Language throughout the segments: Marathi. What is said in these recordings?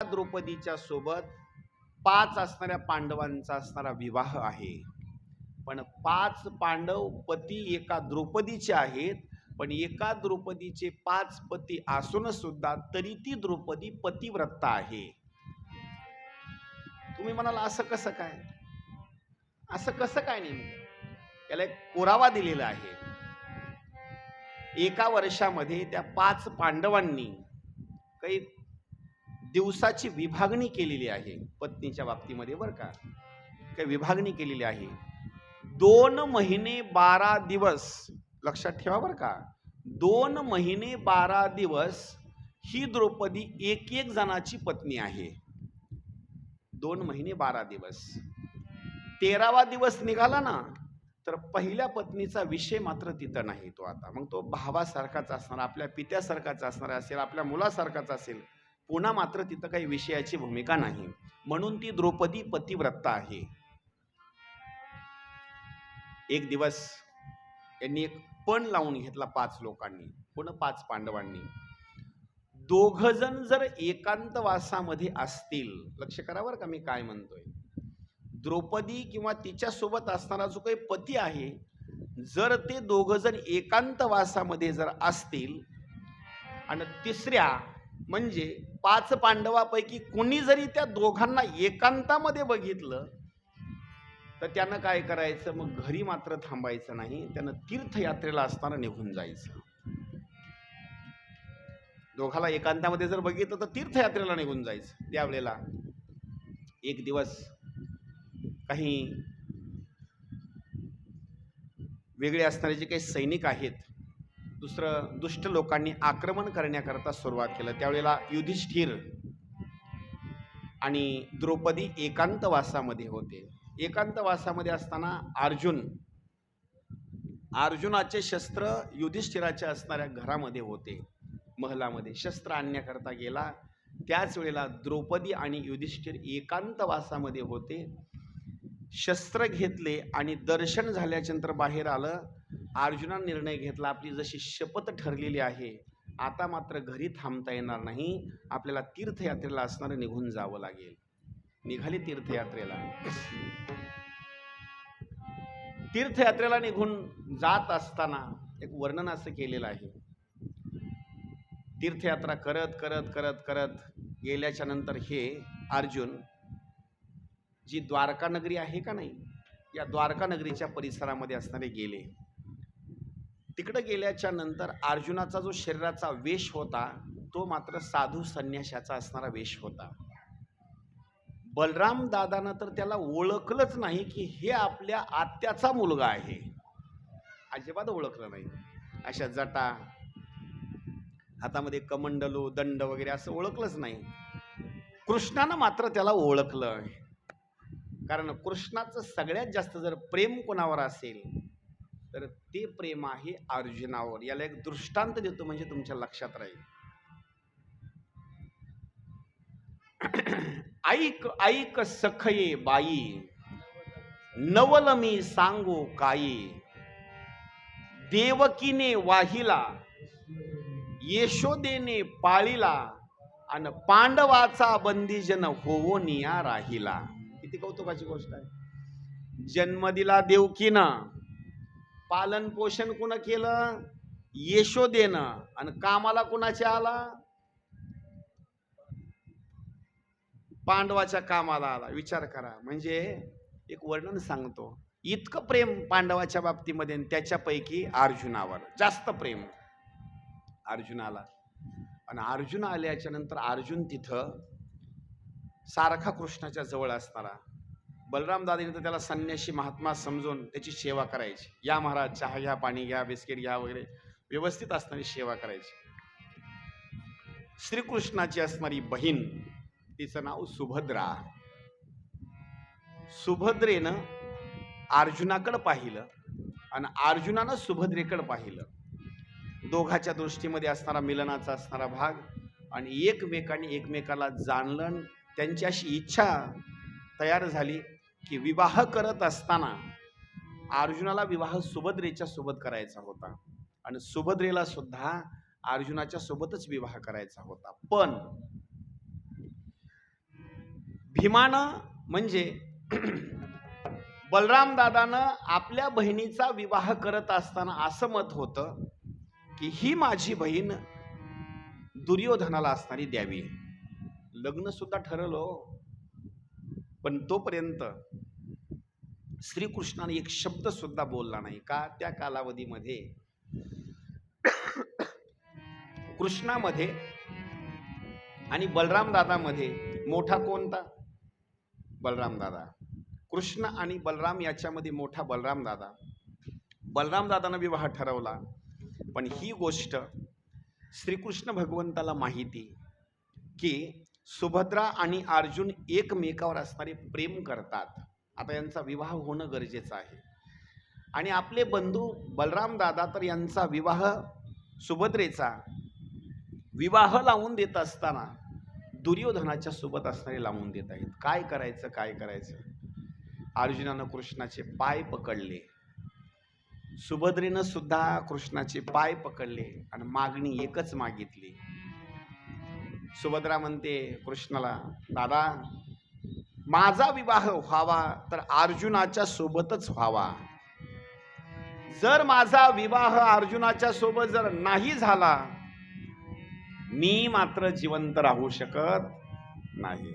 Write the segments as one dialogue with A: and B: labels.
A: द्रौपदीच्या सोबत 5 असणाऱ्या पांडवांचा असणारा विवाह आहे. पण 5 पांडव पती एका द्रौपदीचे आहेत. पण एका द्रौपदीचे 5 पती असून सुद्धा तरी ती द्रौपदी पतिव्रता आहे. तुम्ही म्हणाल असं कसं काय? असं कसं काय नेमकं? याला एक पुरावा दिलेला आहे. एका वर्षामध्ये त्या 5 पांडवांनी काही दिवसाची विभागणी केलेली आहे. पत्नीच्या बाबतीमध्ये बरं का, काही विभागणी केलेली आहे. 2 महिने 12 दिवस लक्षात ठेवा बरं का. 2 महिने 12 दिवस ही द्रौपदी एक एक जणाची पत्नी आहे. 2 महिने 12 दिवस. 13वा दिवस निघाला ना, तर पहिल्या पत्नीचा विषय मात्र तिथं नाही. तो आता मग तो भावासारखाच असणार, आपल्या पित्यासारखाच असणार असेल, आपल्या मुलासारखाच असेल. पुन्हा मात्र तिथं काही विषयाची भूमिका नाही. म्हणून ती द्रौपदी पतिव्रता आहे. एक दिवस यांनी एक पण लावून घेतला 5 लोकांनी, पुन्हा 5 पांडवांनी. 2 जण जर एकांतवासामध्ये असतील, लक्ष करा बरं का मी काय म्हणतोय. द्रौपदी किंवा तिच्या सोबत असणारा जो काही पती आहे, जर ते 2 जण एकांतवासामध्ये जर असतील आणि तिसऱ्या म्हणजे 5 पांडवापैकी कोणी जरी त्या दोघांना एकांतामध्ये बघितलं, तर त्यानं काय करायचं, मग घरी मात्र थांबायचं नाही. त्यानं तीर्थयात्रेला असताना निघून जायचं. दोघाला एकांतामध्ये जर बघितलं तर तीर्थयात्रेला निघून जायचं. त्यावेळेला एक दिवस काही वेगळे असणारे जे काही सैनिक आहेत, दुसरं दुष्ट लोकांनी आक्रमण करण्याकरता सुरुवात केलं. त्यावेळेला युधिष्ठिर आणि द्रौपदी एकांतवासामध्ये होते. एकांतवासामध्ये असताना अर्जुनाचे शस्त्र युधिष्ठिराच्या असणाऱ्या घरामध्ये होते, महलामध्ये. शस्त्र आणण्याकरता गेला. त्याच वेळेला द्रौपदी आणि युधिष्ठिर एकांतवासामध्ये होते. शस्त्र घेतले आणि दर्शन झाल्याच्या नंतर बाहेर आलं. अर्जुनाने निर्णय घेतला, आपली जशी शपथ ठरलेली आहे, आता मात्र घरी थांबता येणार नाही, आपल्याला तीर्थयात्रेला असणारं निघून जावं लागेल. निघाले तीर्थयात्रेला. तीर्थयात्रेला निघून जात असताना एक वर्णन असं केलेलं आहे. तीर्थयात्रा करत करत करत करत गेल्याच्या नंतर हे अर्जुन जी द्वारका नगरी आहे का नाही, या द्वारका नगरीच्या परिसरामध्ये असणारे गेले. तिकडे गेल्याच्या नंतर अर्जुनाचा जो शरीराचा वेश होता, तो मात्र साधू संन्याशाचा असणारा वेश होता. बलराम दादानं तर त्याला ओळखलंच नाही की हे आपल्या आत्याचा मुलगा आहे. अजिबात ओळखलं नाही. अशा जटा, हातामध्ये कमंडलू, दंड वगैरे असं ओळखलंच नाही. कृष्णानं मात्र त्याला ओळखलं. कारण कृष्णाचं सगळ्यात जास्त जर प्रेम कोणावर असेल तर ते प्रेम आहे अर्जुनावर. याला एक दृष्टांत देतो म्हणजे तुमच्या लक्षात राहील. ऐक ऐक सखये बाई, नवल मी सांगू काई. देवकीने वाहिला, यशोदेने पाळिला, आणि पांडवाचा बंदीजन होवोनिया राहिला. किती कौतुकाची गोष्ट आहे. जन्म दिला देवकीनं, पालन पोषण कोण केलं, यशोदेनं, आणि कामाला कोणाच्या आला, पांडवाच्या कामाला आला. विचार करा. म्हणजे एक वर्णन सांगतो, इतकं प्रेम पांडवाच्या बाबतीमध्ये, त्याच्यापैकी अर्जुनावर जास्त प्रेम अर्जुनाला. आणि अर्जुन आल्याच्या नंतर अर्जुन तिथं सारखा कृष्णाच्या जवळ असणारा. बलराम दादाने तर त्याला संन्याशी महात्मा समजून त्याची सेवा करायची. या महाराज, चहा घ्या, पाणी घ्या, बिस्किट घ्या वगैरे, व्यवस्थित असणारी सेवा करायची. श्रीकृष्णाची असणारी बहीण, तिचं नाव सुभद्रा. सुभद्रेनं अर्जुनाकडे पाहिलं आणि अर्जुनानं सुभद्रेकडे पाहिलं. दोघाच्या दृष्टीमध्ये असणारा मिलनाचा असणारा भाग, आणि एकमेकांनी एकमेकाला जाणलं. त्यांची अशी इच्छा तयार झाली की विवाह करत असताना अर्जुनाला विवाह सुभद्रेच्या सोबत करायचा होता आणि सुभद्रेला सुद्धा अर्जुनाच्या सोबतच विवाह करायचा होता. पण भीमानं म्हणजे बलराम दादानं आपल्या बहिणीचा विवाह करत असताना असं मत होतं की ही माझी बहीण दुर्योधनाला असणारी द्यावी. लग्न सुद्धा ठरलं, पण तोपर्यंत श्रीकृष्णाने एक शब्द सुद्धा बोलला नाही. का? त्या कालावधीमध्ये कृष्णामध्ये आणि बलराम दादामध्ये मोठा कोणता? बलराम दादा. कृष्ण आणि बलराम याच्यामध्ये मोठा बलराम दादा. बलराम दादानं विवाह ठरवला, पण ही गोष्ट श्रीकृष्ण भगवंताला माहिती की सुभद्रा आणि अर्जुन एकमेकावर असणारे प्रेम करतात. आता यांचा विवाह होणं गरजेचं आहे. आणि आपले बंधू बलराम दादा तर यांचा विवाह, सुभद्रेचा विवाह लावून देत असताना दुर्योधनाच्या सोबत असणारे लावून देत आहेत. काय करायचं, काय करायचं? अर्जुनानं कृष्णाचे पाय पकडले, सुभद्रेनं सुद्धा कृष्णाचे पाय पकडले आणि मागणी एकच मागितली. सुभद्रा म्हणते कृष्णाला, दादा माझा विवाह व्हावा तर अर्जुनाच्या सोबतच व्हावा. जर माझा विवाह अर्जुनाच्या सोबत जर नाही झाला, मी मात्र जिवंत राहू शकत नाही.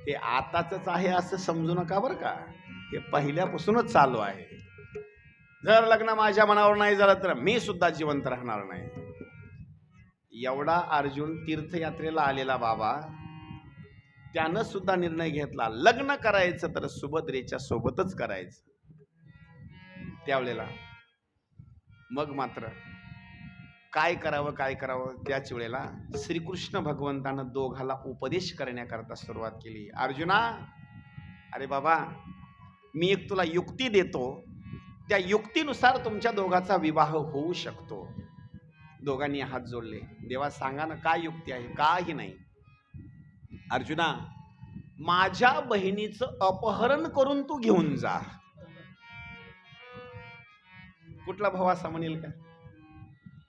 A: हे आताच आहे असं समजू नका बरं का, हे पहिल्यापासूनच चालू आहे. जर लग्न माझ्या मनावर नाही झालं तर मी सुद्धा जिवंत राहणार नाही. एवढा अर्जुन तीर्थयात्रेला आलेला बाबा, त्यानं सुद्धा निर्णय घेतला लग्न करायचं तर सुभद्रेच्या सोबतच करायचं. त्यावेळेला मग मात्र काय करावं, काय करावं, त्याच वेळेला श्रीकृष्ण भगवंतानं दोघाला उपदेश करण्याकरता सुरुवात केली. अर्जुना, अरे बाबा, मी एक तुला युक्ती देतो, त्या युक्तीनुसार तुमच्या दोघाचा विवाह होऊ शकतो. दोघांनी हात जोडले. देवा सांगा ना काय युक्ती आहे? काही नाही. अर्जुना, माझ्या बहिणीचं अपहरण करून तू घेऊन जा. कुठला भाऊ असा म्हणेल का?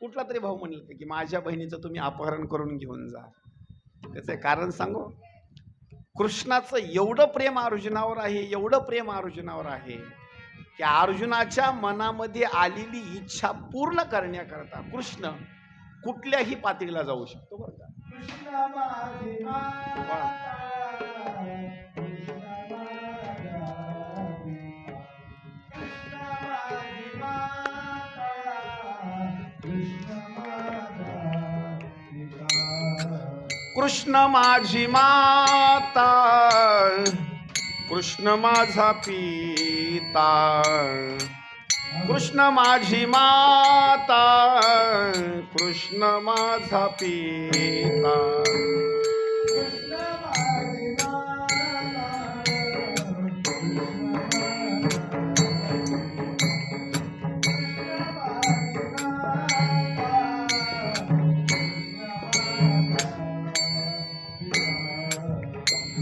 A: कुठला तरी भाऊ म्हणेल का की माझ्या बहिणीचं तुम्ही अपहरण करून घेऊन जा? त्याचं कारण सांगू. कृष्णाचं एवढं प्रेम अर्जुनावर आहे, एवढं प्रेम अर्जुनावर आहे की अर्जुनाच्या मनामध्ये आलेली इच्छा पूर्ण करण्याकरता कृष्ण कुठल्याही पातळीला जाऊ शकतो बरं का. कृष्ण माझी माता, कृष्ण माझा पिता, कृष्ण माझी माता, कृष्ण माझा पिता.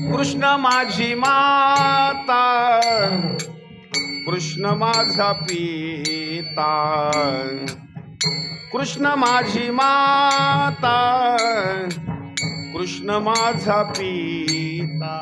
A: कृष्ण माझी माता, कृष्ण माझा पिता, कृष्ण माझी माता, कृष्ण माझा पिता.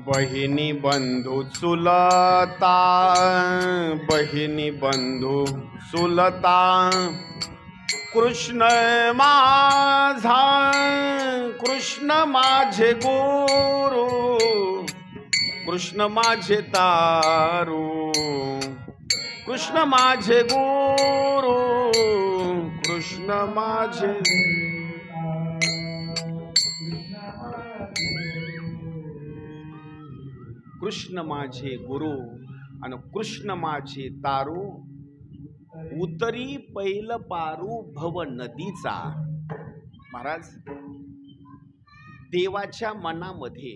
A: बहिणी बंधू चुलता, बहिणी बंधू चुलता, कृष्ण माझा, कृष्ण माझे गुरु, कृष्ण माझे तारू, कृष्ण माझे गुरु, कृष्ण माझे. कृष्ण माझे गुरु आणि कृष्ण माझे तारू, उतरी पैल पारू भव नदीचा. महाराज, देवाच्या मनामध्ये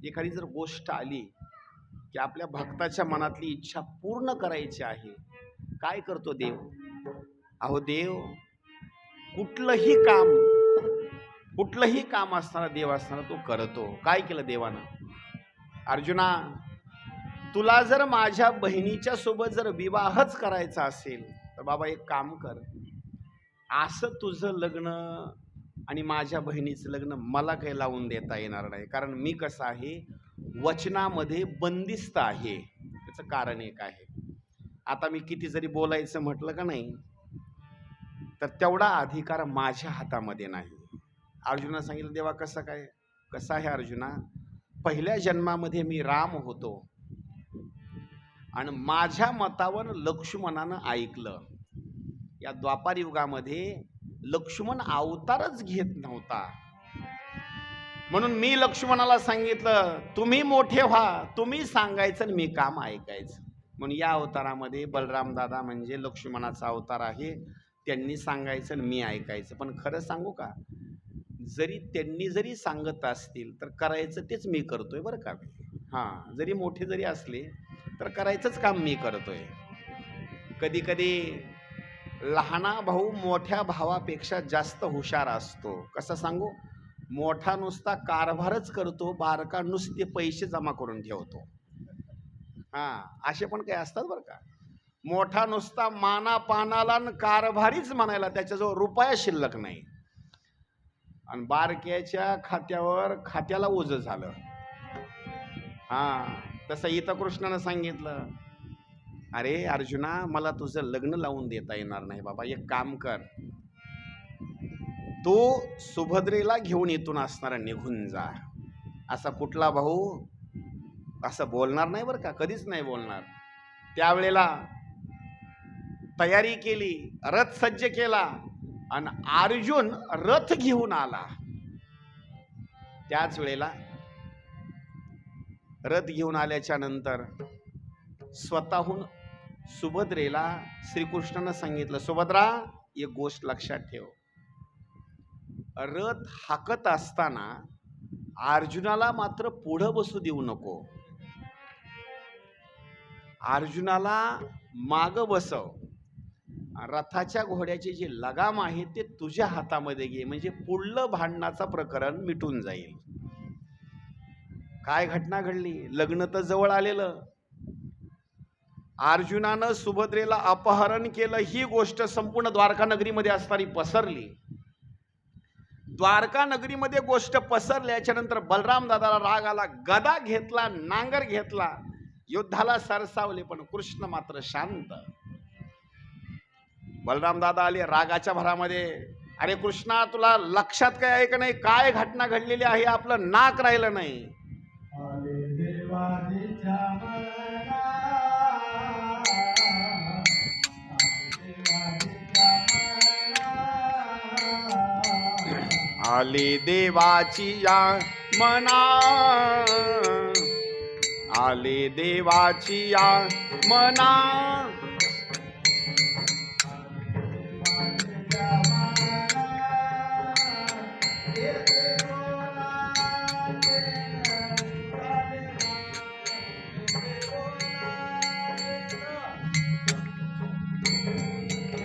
A: एखादी जर गोष्ट आली की आपल्या भक्ताच्या मनातली इच्छा पूर्ण करायची आहे, काय करतो देव? अहो देव कुठलंही काम असताना, देव असताना तो करतो. काय केलं देवानं? अर्जुना, तुला जर माझ्या बहिणीच्या सोबत जर विवाहच करायचा असेल तर बाबा एक काम कर, असं तुझं लग्न आणि माझ्या बहिणीचं लग्न मला काही लावून देता येणार नाही. कारण मी कसं आहे, वचनामध्ये बंदिस्त आहे. त्याचं कारण एक आहे, आता मी किती जरी बोलायचं म्हटलं का नाही तर तेवढा अधिकार माझ्या हातामध्ये नाही. अर्जुना सांगितलं, देवा कसं काय? कसं आहे अर्जुना, पहिल्या जन्मामध्ये मी राम होतो आणि माझ्या मतावर लक्ष्मणानं ऐकलं. या द्वापार युगामध्ये लक्ष्मण अवतारच घेत नव्हता, म्हणून मी लक्ष्मणाला सांगितलं तुम्ही मोठे व्हा, तुम्ही सांगायचं आणि मी काम ऐकायचं. म्हणून या अवतारामध्ये बलराम दादा म्हणजे लक्ष्मणाचा अवतार आहे. त्यांनी सांगायचं आणि मी ऐकायचं. पण खरं सांगू का, त्यांनी जरी सांगत असतील तर करायचं तेच मी करतोय बरं का. हां, जरी मोठे जरी असले तर करायचंच काम मी करतोय. कधी कधी लहाना भाऊ मोठ्या भावापेक्षा जास्त हुशार असतो. कसं सांगू, मोठा नुसता कारभारच करतो, बारका नुसते पैसे जमा करून ठेवतो. हां, असे पण काही असतात बरं का. मोठा नुसता माना पानाला कारभारीच म्हणायला, त्याच्याजवळ रुपया शिल्लक नाही, आणि बारक्याच्या खात्याला ओझं झालं. हां, तसं इथं कृष्णानं सांगितलं, अरे अर्जुना, मला तुझं लग्न लावून देता येणार नाही बाबा. एक काम कर, तू सुभद्रेला घेऊन इथून असणारा निघून जा. असा कुठला भाऊ असं बोलणार नाही बरं का, कधीच नाही बोलणार. त्यावेळेला तयारी केली, रथ सज्ज केला आणि अर्जुन रथ घेऊन आला. त्याच वेळेला रथ घेऊन आल्याच्या नंतर स्वतःहून सुभद्रेला श्रीकृष्णानं सांगितलं, सुभद्रा एक गोष्ट लक्षात ठेव, रथ हाकत असताना अर्जुनाला मात्र पुढं बसू देऊ नको, अर्जुनाला माग बसव, रथाच्या घोड्याची जी लगाम आहे ते तुझ्या हातामध्ये घे, म्हणजे पुढलं भांडणाचा प्रकरण मिटून जाईल. काय घटना घडली, लग्न तर जवळ आलेलं, अर्जुनानं सुभद्रेला अपहरण केलं, ही गोष्ट संपूर्ण द्वारका नगरीमध्ये असणारी पसरली. द्वारका नगरीमध्ये गोष्ट पसरल्याच्या नंतर बलराम दादाला राग आला, गदा घेतला, नांगर घेतला, युद्धाला सरसावले, पण कृष्ण मात्र शांत. बलराम दादा आले रागाच्या भरामध्ये, अरे कृष्णा, तुला लक्षात काय आहे का नाही, काय घटना घडलेली आहे, आपलं नाक राहिलं नाही. आली देवाची या मना, आली देवाची या मना,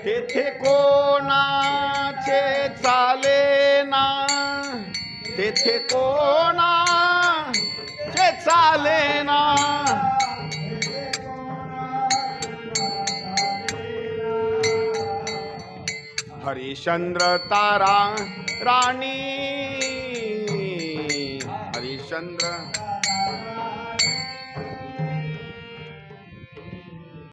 A: तेथे कोणाचे चालेना, तेथे कोणाचे चालेना, हरिश्चंद्र तारा राणी,
B: हरिश्चंद्र